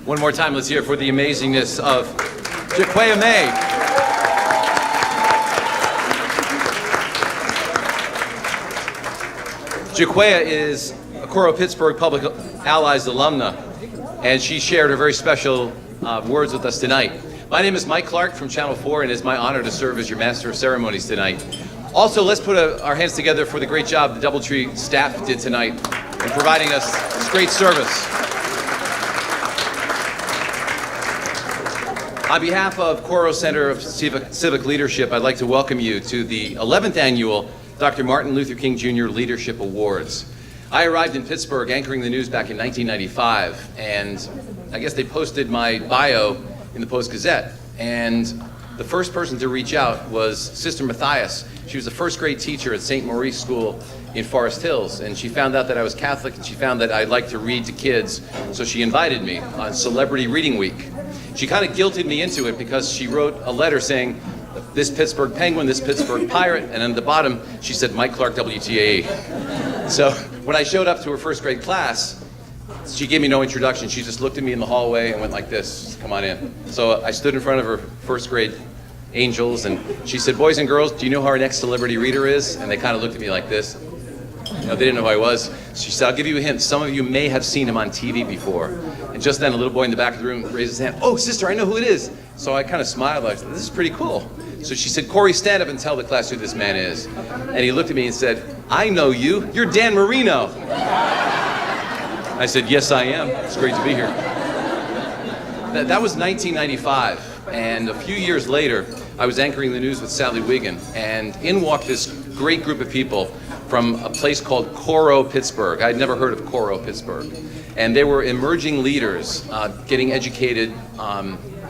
One more time, let's hear it for the amazingness of Jaquia May. Jaquia is a Coro Pittsburgh Public Allies alumna, and she shared her very special words with us tonight. My name is Mike Clark from Channel 4, and it's my honor to serve as your Master of Ceremonies tonight. Also, let's put our hands together for the great job the DoubleTree staff did tonight in providing us this great service. On behalf of Coro Center of Civic Leadership, I'd like to welcome you to the 11th annual Dr. Martin Luther King Jr. Leadership Awards. I arrived in Pittsburgh anchoring the news back in 1995, and I guess they posted my bio in the Post-Gazette. And the first person to reach out was Sister Matthias. She was a first grade teacher at St. Maurice School in Forest Hills, and she found out that I was Catholic, and she found that I'd like to read to kids, so she invited me on Celebrity Reading Week. She kind of guilted me into it because she wrote a letter saying, "This Pittsburgh Penguin, this Pittsburgh Pirate," and on the bottom she said, "Mike Clark, WTAE." So when I showed up to her first grade class, she gave me no introduction. She just looked at me in the hallway and went like this, "Come on in." So I stood in front of her first grade angels, and she said, "Boys and girls, do you know who our next celebrity reader is?" And they kind of looked at me like this. You know, they didn't know who I was. She said, "I'll give you a hint. Some of you may have seen him on TV before." And just then, a little boy in the back of the room raised his hand. "Oh, sister, I know who it is." So I kind of smiled. I said, "This is pretty cool." So she said, "Corey, stand up and tell the class who this man is." And he looked at me and said, "I know you. You're Dan Marino." I said, "Yes, I am. It's great to be here." That was 1995. And a few years later, I was anchoring the news with Sally Wiggin. And in walked this great group of people from a place called Coro Pittsburgh. I'd never heard of Coro Pittsburgh. And they were emerging leaders getting educated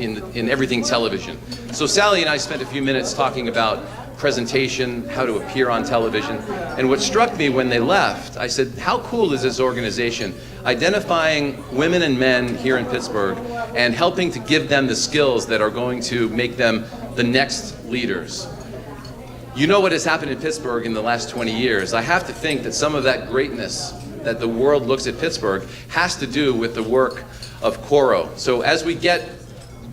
in everything television. So Sally and I spent a few minutes talking about presentation, how to appear on television. And what struck me when they left, I said, how cool is this organization identifying women and men here in Pittsburgh and helping to give them the skills that are going to make them the next leaders. You know what has happened in Pittsburgh in the last 20 years. I have to think that some of that greatness that the world looks at Pittsburgh has to do with the work of Coro. So as we get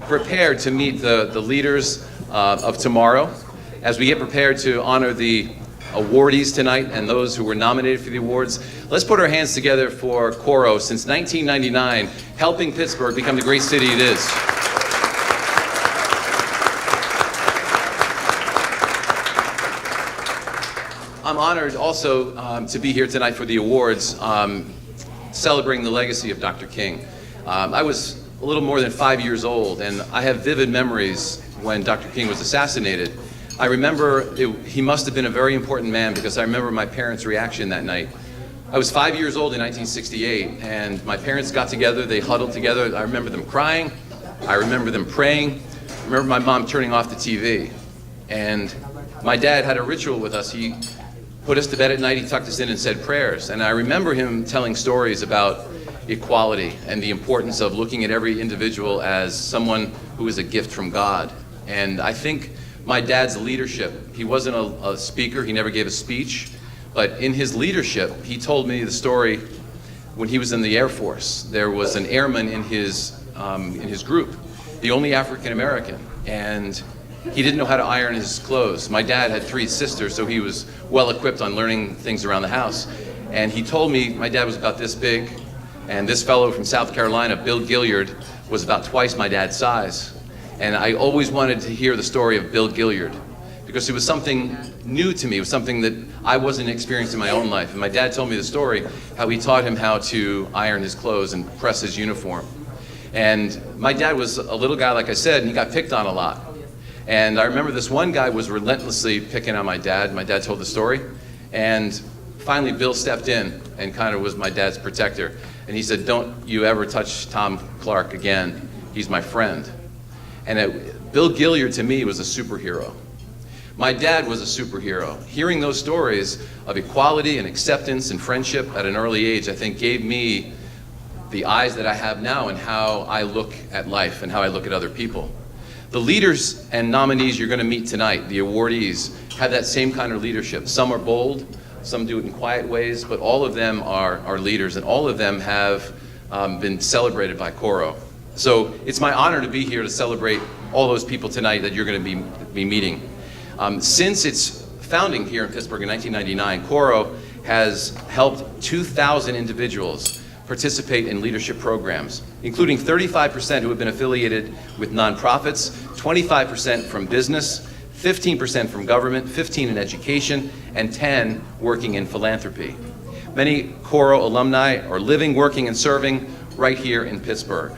prepared to meet the leaders of tomorrow, as we get prepared to honor the awardees tonight and those who were nominated for the awards, let's put our hands together for Coro since 1999, helping Pittsburgh become the great city it is. I'm honored also to be here tonight for the awards, celebrating the legacy of Dr. King. I was a little more than 5 years old, and I have vivid memories when Dr. King was assassinated. I remember he must have been a very important man because I remember my parents' reaction that night. I was 5 years old in 1968, and my parents got together, they huddled together. I remember them crying, I remember them praying, I remember my mom turning off the TV. And my dad had a ritual with us. He put us to bed at night, he tucked us in and said prayers. And I remember him telling stories about equality and the importance of looking at every individual as someone who is a gift from God. And I think my dad's leadership, he wasn't a speaker, he never gave a speech, but in his leadership, he told me the story when he was in the Air Force. There was an airman in his group, the only African American, and he didn't know how to iron his clothes. My dad had 3 sisters, so he was well equipped on learning things around the house. And he told me, my dad was about this big, and this fellow from South Carolina, Bill Gilliard, was about twice my dad's size. And I always wanted to hear the story of Bill Gilliard because it was something new to me. It was something that I wasn't experiencing in my own life. And my dad told me the story, how he taught him how to iron his clothes and press his uniform. And my dad was a little guy, like I said, and he got picked on a lot. And I remember this one guy was relentlessly picking on my dad. My dad told the story. And finally, Bill stepped in and kind of was my dad's protector. And he said, "Don't you ever touch Tom Clark again. He's my friend." And Bill Gilliard to me was a superhero. My dad was a superhero. Hearing those stories of equality and acceptance and friendship at an early age, I think gave me the eyes that I have now and how I look at life and how I look at other people. The leaders and nominees you're going to meet tonight, the awardees, have that same kind of leadership. Some are bold, some do it in quiet ways, but all of them are leaders, and all of them have been celebrated by Coro. So it's my honor to be here to celebrate all those people tonight that you're going to be meeting. Since its founding here in Pittsburgh in 1999, Coro has helped 2,000 individuals participate in leadership programs, including 35% who have been affiliated with nonprofits, 25% from business, 15% from government, 15% in education, and 10% working in philanthropy. Many Coro alumni are living, working, and serving right here in Pittsburgh.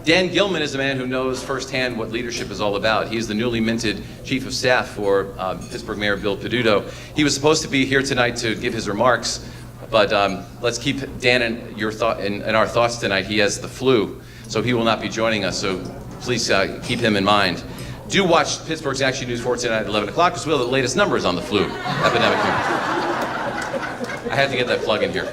Dan Gilman is a man who knows firsthand what leadership is all about. He's the newly minted Chief of Staff for Pittsburgh Mayor Bill Peduto. He was supposed to be here tonight to give his remarks, but let's keep Dan in our thoughts tonight. He has the flu, so he will not be joining us, so please keep him in mind. Do watch Pittsburgh's Action News 4 tonight at 11 o'clock, because we'll have the latest numbers on the flu epidemic here. I had to get that plug in here.